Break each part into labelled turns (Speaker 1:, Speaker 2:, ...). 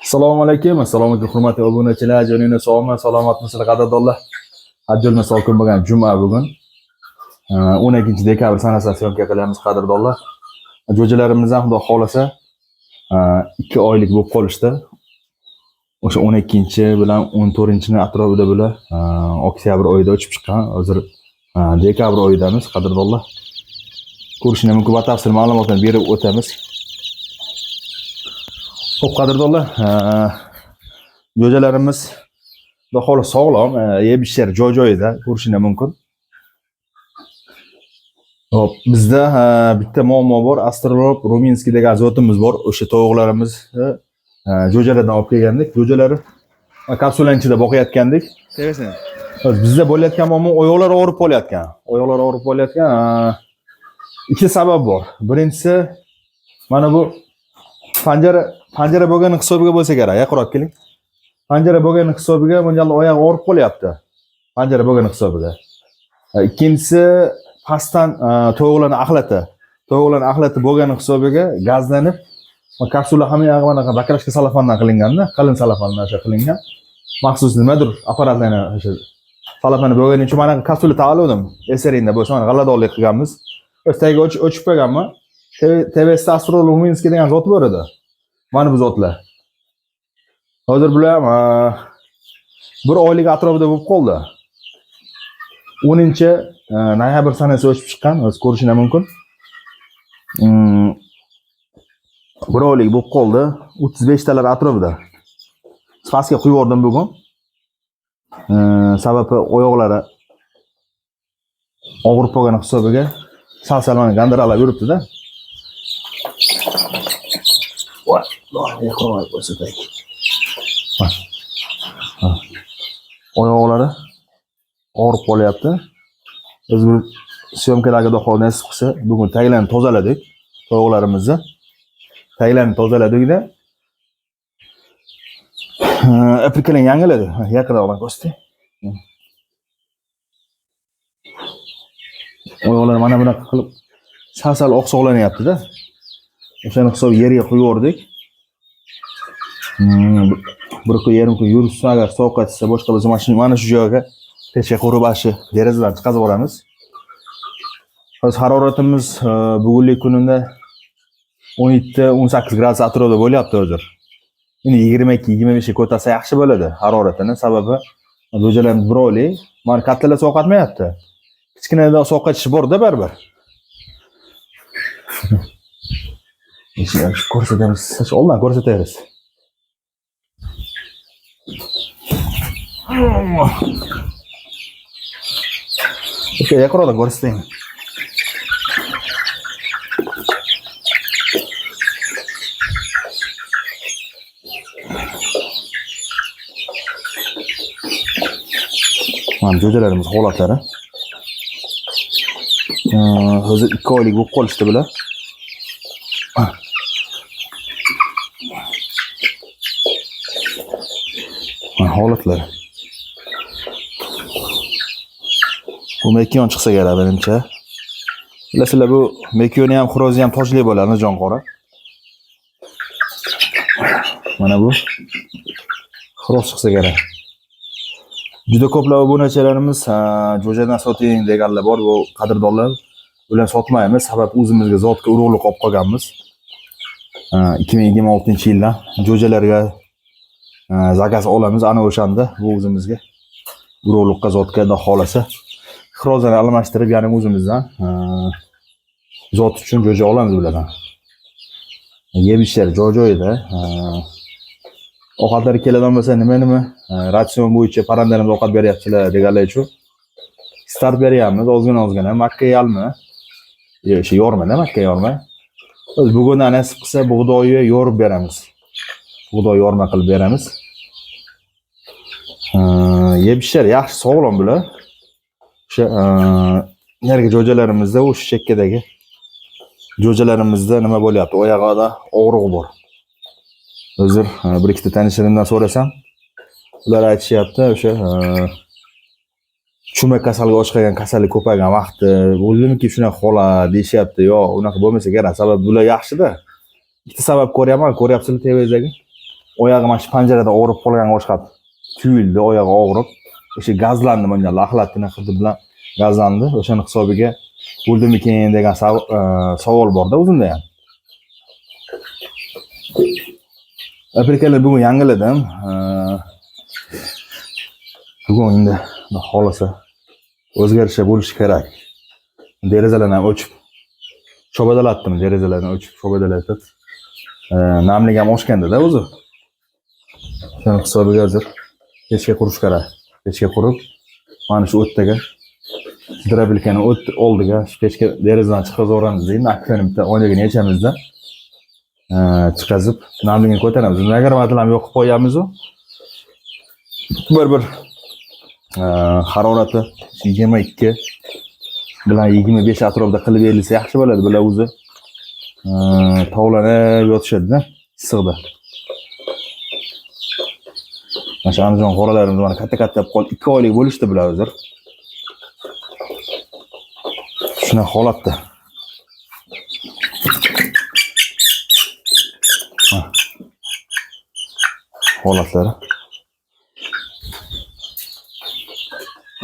Speaker 1: Assalomu alaykum, hurmatli obunachilar, joningiz sog'mi, salomatmisizlar qadrdonlar. Ajralma salqin bo'lgan juma bugun. 12-dekabr sanasida syomka qilamiz qadrdonlar. Jo'jalarimiz ham xudo xolasa 2 oylik bo'lib qolishdi. O'sha 12 bilan 14-ni atrofida bular oktyabr oyida uchib chiqqan. Hozir dekabr oyidamiz qadrdonlar. Ko'rishni mumkin batafsil ma'lumotlarni berib o'tamiz. Xo'p qadrdonlar, jo'jalarimiz xudo xolasa sog'lom, yeb ichishlar joy-joyida ko'rishni mumkin. Hop, bizda bitta muammo bor. Astrolog Ruminskiy degan zotimiz bor. O'sha tovuqlarimizni jo'jalardan olib kelgandik. Jo'jalari kapsulanın ichida boqayotgandik. Sevasan. Bizda bo'layotgan muammo oyoqlar og'rib qolayotgan. Oyoqlar og'rib qolayotgan. Ikki sabab bor. Birinchisi mana bu panjara bo'lgan hisobiga bo'lsa kerak. Yaqinroq keling. Panjara bo'lgan hisobiga bunday oyoq og'rib qolyapti. Panjara bo'lgan hisobiga. Ikkinchisi pastdan tovuqlarni axlati bo'lgan hisobiga gazlanib, kapsula ham mana bakrashka salafandan qilingan-da, qalin salafandan qilingan. Maxsus nimadir apparatlarni o'sha salafani bo'lgani uchun mana kapsula taqaldim. Eserinda bo'lsa mana g'alladorlik qilganmiz. O'staga o'chib qo'yganman. TVSda Astrolog Ruminskiy degan zot bor edi. Mana bu zotlar. Hozir bular ham 1 oylik atrofida bo'lib qoldi. 10-noyabr sanasi o'chib chiqqan, o'z ko'rishinglar mumkin. 1 oylik bo'lib qoldi, 35 talar atrofida. Pastga qo'yib yubordim bugun. Sababi oyoqlari og'rib qolgan hisobiga sal mana gandiralab yuribdi-da. Voy, yaqinroq ko'rsatay. Oyoqlari og'rib qolyapti. Biz bu syomkalarga xudo nasib qilsa bugun taglarni tozaladik. Tovuqlarimizni taglarni tozaladikda aprikalarni yangiladik. Yaqinroq ko'rsatay. Oyoqlar mana bunaqa qilib sal oqsoqlanyapti-da. O'shani hisob yerga qo'yib yubordik. 1 kun yarim kun yursa agar sovqatsa boshqa bo'lsa mana shu joyga pecha qo'ribashi derazadan chiqazib olamiz. Hozir haroratimiz bugungi kunida 17-18 gradus atrofida bo'lyapti hozir. Endi 22-25 ga ko'tarsa yaxshi bo'ladi haroratini. Sababi jo'jalarimiz 1 oylik, mana kattalar sovqatmayapti. Kichkinalar sovqatish bor-da baribir. Ko'rsatamiz, oldan ko'rsatamiz. Okey, yaqinroq ko'rsataymi? Mana jo'jalarimiz holatlari. Hozir 2 oylik bo'lib qolishdi bular. Holatlar. Bu mekiyon chiqsa kerak menimcha. Bilasizlar, bu mekiyoni ham, xurozi ham tojli bo'ladi, jon qora. Mana bu xuroz chiqsa kerak. Juda ko'plab obunachilarimiz jo'jadan soting deganlar bor, bu qadrdonlar. Ular sotmaymiz, sababi o'zimizga zotga urug'lik olib qolganmiz. 2026-yilda jo'jalarga zakaz olamiz, ana o'shanda bu o'zimizga urug'likqa zotga da xolasa xirozani almashtirib, ya'ni o'zimizdan zot uchun jo'ja olamiz bulardan. Yeb ichishlar joy-joyida. Ovqatlari keladigan bo'lsa nima ratsion bo'yicha parandalarga ovqat beryaptilar deganlar uchun start beryapmiz, ozgina makka yalmi, yo'q, yorma, makka yorma. Biz bugun nasib qilsa bug'doyni yorib beramiz. Bug'doy yorma qilib beramiz. Yeb ichishlar yaxshi, sog'lom bular. O'sha nerga jo'jalarimizda, o'sha chekkadagi jo'jalarimizda nima bo'lyapti? Oyog'ida og'riq bor. Hozir 1-2 tanishlarimdan so'rasam, ular aytishyapti, o'sha chumak kasalga ochqagan kasallik ko'paygan vaqtda o'zimiki shunaqa holat deyishyapti. Yo'q, unaqa bo'lmasa kerak. Sababi bular yaxshi-da. Ikkita sabab ko'ryapman, ko'ryapsizlar TV'dagi. oyog'im mana shu panjarada og'rib qolgan o'xshab tuyuldi, oyog'i og'rib. O'sha gazlandi, bunga laxlatini hidi bilan gazlandi. O'shaning hisobiga o'ldimikin degan savol bor-da o'zimda ham. Aprikalar bugun yangiladim. Bugun endi xohlasa o'zgarishlar bo'lishi kerak. Derazalarni ham o'chib sho'badalatdim, derazalarni o'chib sho'badalatib. Namlik ham oshganda-da o'zi. Shuning hisobiga hozir pechga qurish kerak. Pechga qurib, mana shu o'tdagi gidrobilkani o't oldiga shu pechga derazadan chiqazaveramiz deydi. Akfani bitta oynagini yechamizda. Chiqazib, namligini ko'taramiz. Nagarmatlar ham yoqib qo'yamiz-ku. Bir harorati 22 bilan 25 atrofida qilib berilsa yaxshi bo'ladi. Bular o'zi tovlanib yotishadi-da, issiqda. Mana shu Andijon qoralarimiz mana katta-katta qolib 2 oylik bo'lishdi bular hozir. Shuna holatda. Holatlari.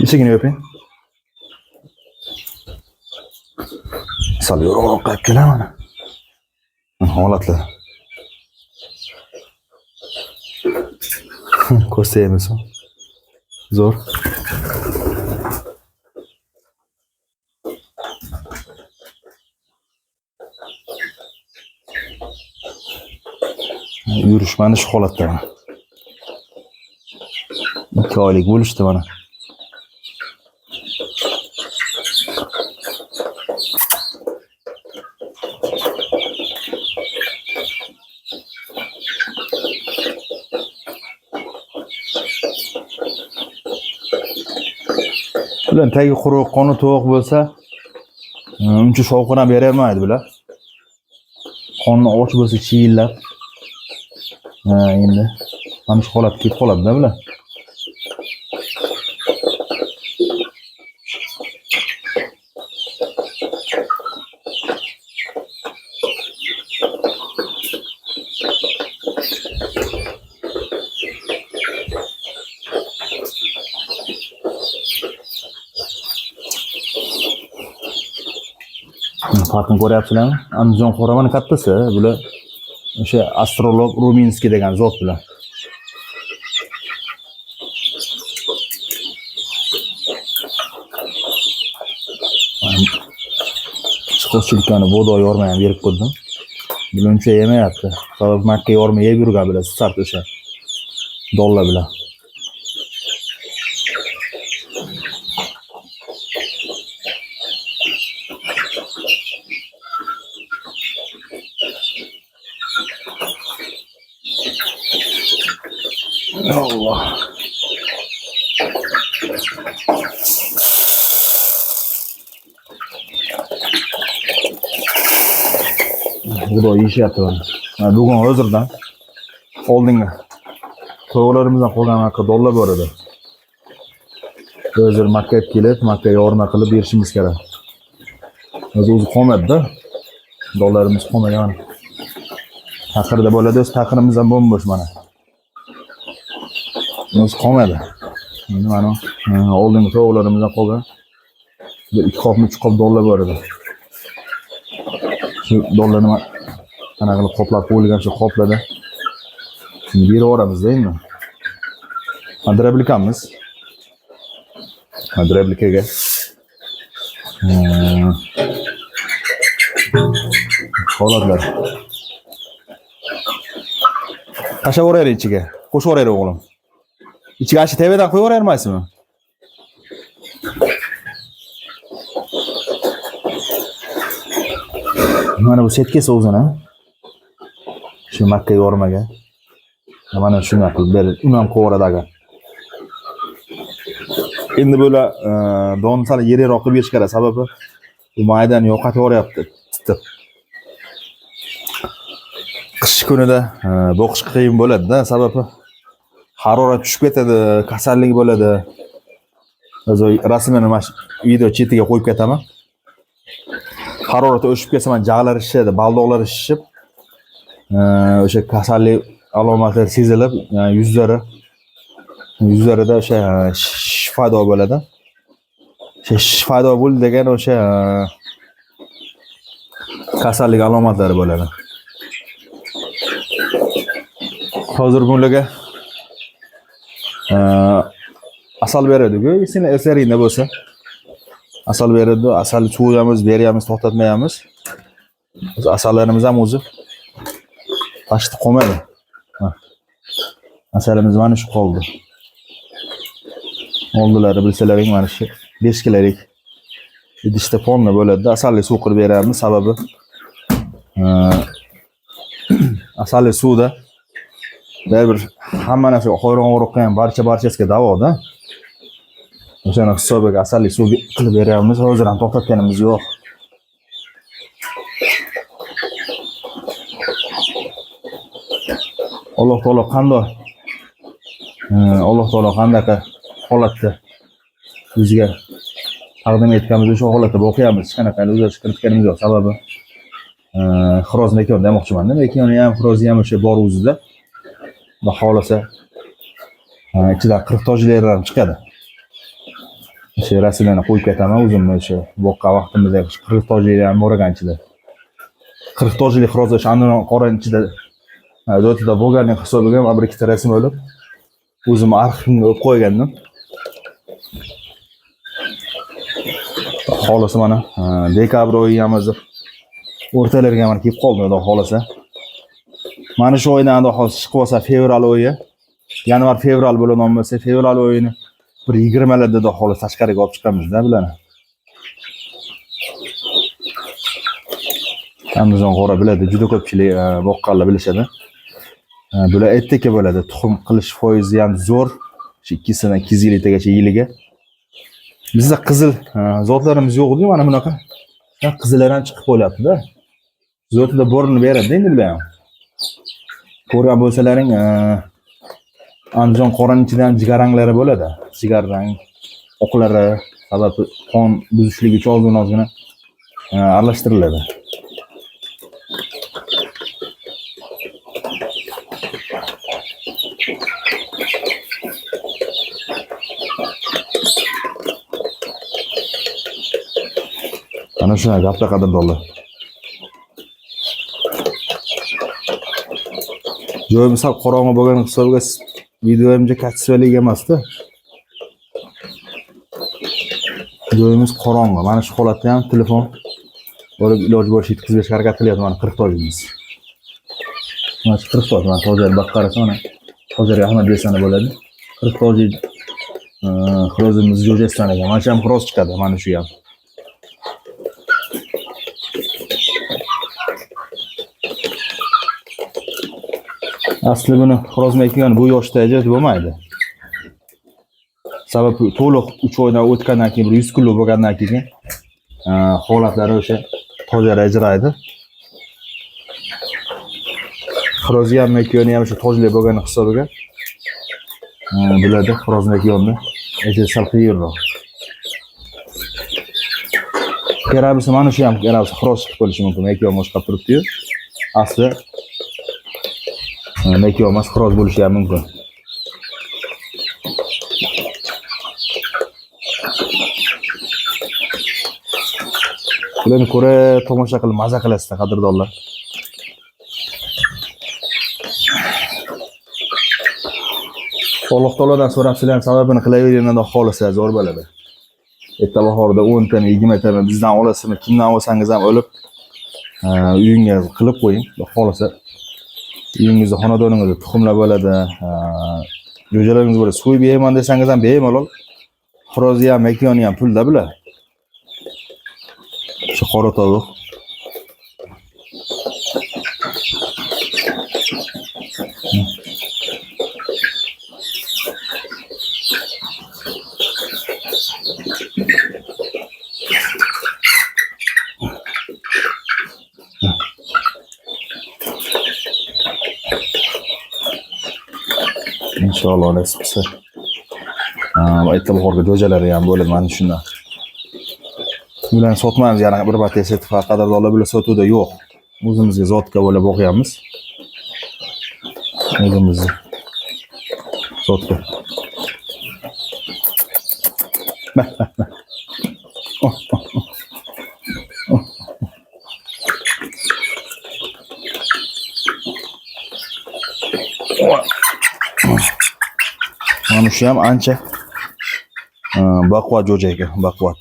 Speaker 1: Eshigini yoping. Sal yo'q qaytib kelaman. Holatlar. Ko'rsaymiz. Zo'r. Yurish mana shu holatda. 2 oylik bo'lishdi mana. Bular tagi quruq, qoni to'q bo'lsa, uncha shovqin ham berolmaydi bular. Qonni och bo'lsa chiyillab. Endi mana shu holat ketib qoladi-da bular. Farqini ko'ryapsizlarmi? Andijon qo'ramani kattasi, bular o'sha astrolog Ruminskiy degan zot bilan. Chiqoqchiliklarni bodo yorma ham berib qo'ydim. Buncha yemayapti. Sababi makka yorma yeb yurgan bilan start o'sha dollar bilan. Allah. Bu da yeyishyapti bana. Bugun hozirdan oldingi to'g'larimizdan qolgan haqqa dollar bor edi. Hozir Makkaga kelib, Makkaga yorma qilib berishimiz kerak. O'zi qolmadi-da. Dollarimiz qolmagan. Taqirda bo'ladi, o'z taqirimiz ham bo'm-bo'sh mana. O'zi qolmadi. Mana oldingi to'g'larimizdan qolgan bir 2 qop, 3 qop dollar bor edi. Shu dollarni qanaqa qilib qoplab qo'yilgancha qopladi. Shuni berib yuboramiz-da endi. Adreblikamiz. Adreblikaga. Holatlar. Tashlab yuboraylik ichiga. Qo'shib yuboraylik o'g'lim. İçiga ashi tevadan qo'yib yubormaysizmi? Mana bu setkasi o'zini. Shu Makka yormaga. Mana shuni qilib berib, uni ham qo'yib agar. Endi bo'la donni sal yeriroq qilib berish kerak, sababi bu maydani yo'qotib yuboryapti. Titib. Qish kunida boqish qiyin bo'ladi-da, sababi harorat tushib ketadi, kasallik bo'ladi. O'zi rasmini mana video chetiga qo'yib ketaman. Harorat o'shib ketsa, mana jag'lari shishadi, baldoqlari shishib, o'sha kasallik alomatlar sezilib, yani yuzlarida o'sha paydo bo'ladi. Paydo bo'ldi degan o'sha kasallik alomatlari bo'ladi. Hozir bularga asal beradi-ku, esingda bo'lsa. Asal beradi, asal suvamiz, beramiz, to'xtatmayamiz. Biz asallarimiz ham o'zi tashib qolmaydi. Asalimiz mana shu qoldi. Oldilari bilsalaring mana shu 5 kilolik idishda ponna bo'ladi. Asalli suv qilib beramiz, sababi asalli suvda baribir hamma narsa qo'yron-qo'roqqa ham barchasiga davoda. O'shani hisobiga asalli suv qilib beramiz. Hozir ham to'xtatganimiz yo'q. Alloh taolo qanday holatda bizga taqdim etganmiz, o'sha holatda o'qiyamiz. Hech qanaqa o'zgarish kiritganimiz yo'q. Sababi xiroz mekon demoqchiman-da. Mekoni ham, xirozi ham o'sha bor o'zida. Xudo xolasa ichidan 40 tojlar ham chiqadi. O'sha rasmlarni qo'yib ketaman o'zimni o'sha boqqan vaqtimizda 40 tojlar ham bor ekan ichida. 40 tojli xiroz o'sha Andijon qoraning ichida o'tida bo'lganning hisobiga ham bir ikkita rasm olib o'zim arxivimga qo'yib qo'ygandim. Xolasa mana dekabr oyi ham o'zi o'rtalariga mana kelib qoldi, xudo xolasa. Mana shu oydan xudo xolasa chiqib olsa fevral oyi, yanvar fevral bo'ladigan bo'lsa, fevral oyini bir 20 larda xudo xolasa tashqariga olib chiqamiz-da bularni. Andijon qora biladi, juda ko'pchilik boqqanlar bilishadi. Bular aytdiki bo'ladi, tuxum qilish foizi ham zo'r. 2 sena 2 yilgacha yiliga. Bizda qizil zotlarimiz yo'q-ku, mana bunaqa. Qizillar ham chiqib qo'yapti-da. Zotida borini beradi endi bular ham. Ko'rgan bo'lsalaring, Andijon qoraning ichida ham jigarranglari bo'ladi. Jigarrang, oqlari, sababi qon buzishligi uchun ozgina aralashtiriladi. Ana shuna gaplar qadrdonlar. Joyimiz sal qorong'i bo'lgan hisobiga videoimga kachsivalik emas-da. Joyimiz qorong'i. Mana shu holatda ham telefon bo'lib iloji bo'yicha yetkazishga harakat qilyapman. Mana 40 tojimiz. Mana 40 toj, mana tojlar baqqarasi mana. Tojlarga rahmat desana bo'ladi. 40 toj xirozimiz jo'jasidan ekan. Mana shu ham xiroz chiqadi, mana shu ham. Asli buni xiroz mekon bu yoshda ijod bo'lmaydi. Sababi to'liq 3 oydan o'tgandan keyin 100 kilo bo'lgandan keyin holatlari o'sha tojlar ajraydi. Xirozi ham mekoni ham o'sha tojli bo'lgan hisobiga biladi xiroz mekonni ijod sal qiyinroq. Kerabisi mana shu ham kerabisi xiroz chiqib qolishi mumkin. Mekon boshqab turibdi-yu. Asli mekon emas, xiroz bo'lishi ham mumkin. Bularni ko'ra tomosha qilib maza qilasizlar, qadrdonlar. Alloh taolodan so'rab sizlarning sababini qilaveringlar, xohlasa zo'r bo'ladi. Erta bahorda 10 tani, 20 tani bizdan olasizmi, kimdan olsangiz ham olib uyingiz qilib qo'ying. Xohlasa uyingizda, xonadoningizda tuxumlar bo'ladi, jo'jalaringiz bo'ladi. Suv beraman desangiz ham bemalol. Xirozi ham, mekoni ham pulda bular. Shu qora tovuq. İnşallah nasip qilsa. Aytdi bahorga jo'jalari ham bo'ladi mana shundan. Bularni sotmaymiz, yana bir marta sertifikat qadrdonlar bular sotuvda yo'q. O'zimizga zotga bo'lib o'qiyamiz. O'zimizni sotka. Mana shu ham ancha baquvvat jo'ja ekan, baquvvat.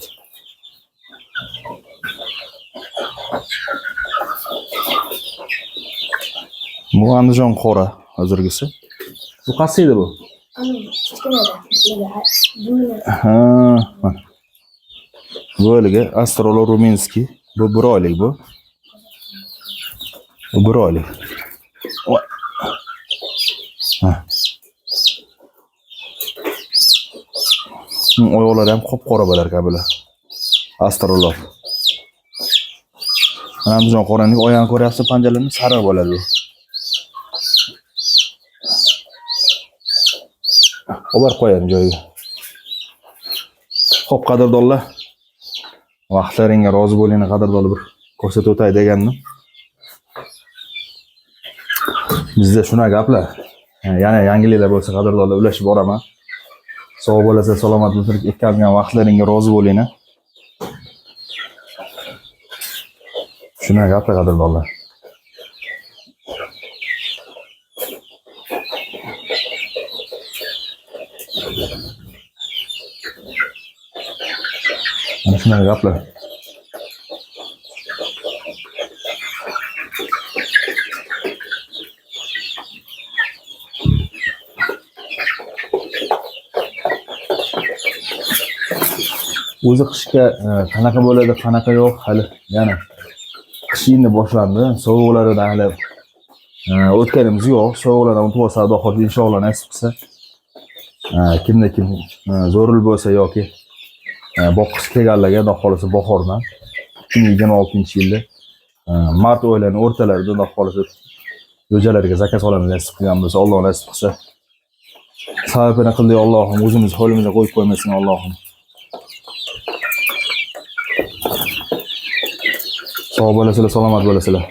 Speaker 1: Bu Andijon qora hozirgisi. Bu qaysi edi bu? Ha, mana. Bo'liga Astrolog Ruminskiy. Bu 1 oylik bu. Bu 1 oylik. Ha. Oyoqlari ham qop-qora bo'lar kabilar. Astrolog. Mana Andijon qoraning oyog'ini ko'ryapsiz, panjalarini sariq bo'ladi bu. Obar qo'ying joyiga. Xo'p, qadrdonlar. Vaqtlaringga rozi bo'linglar, qadrdonlar, bir ko'rsatib o'tay degandim. Bizda shuna gaplar. Yana yangiliklar bo'lsa, qadrdonlar ulashib boraman. Sog' bo'lasiz, salomat bo'lib o'tkazgan vaqtlaringga rozi bo'linglar. Shuna gaplar, qadrdonlar. Mana shunday gaplar. O'zi qishga qanaqa bo'ladi, qanaqa yo'q, hali yana qish endi boshlandi. Sovuqlardan hali o'tganimiz yo'q. Sovuqlardan o'tib olsa, Xudo inshaalloh nasib qilsa, kimda kim zo'ril bo'lsa yoki boqqisi kelganlarga Xudo xolisa bahordan 2026-yilda mart oylarining o'rtalarida Xudo xolisa jo'jalarga zakaz olamiz nasib qilgan bo'lsa, Alloh nasib qilsa. Sababini qildi Allohim, o'zimiz qo'limizga qo'yib qo'ymasin Allohim. Sog' bo'lasizlar, salomat bo'lasizlar.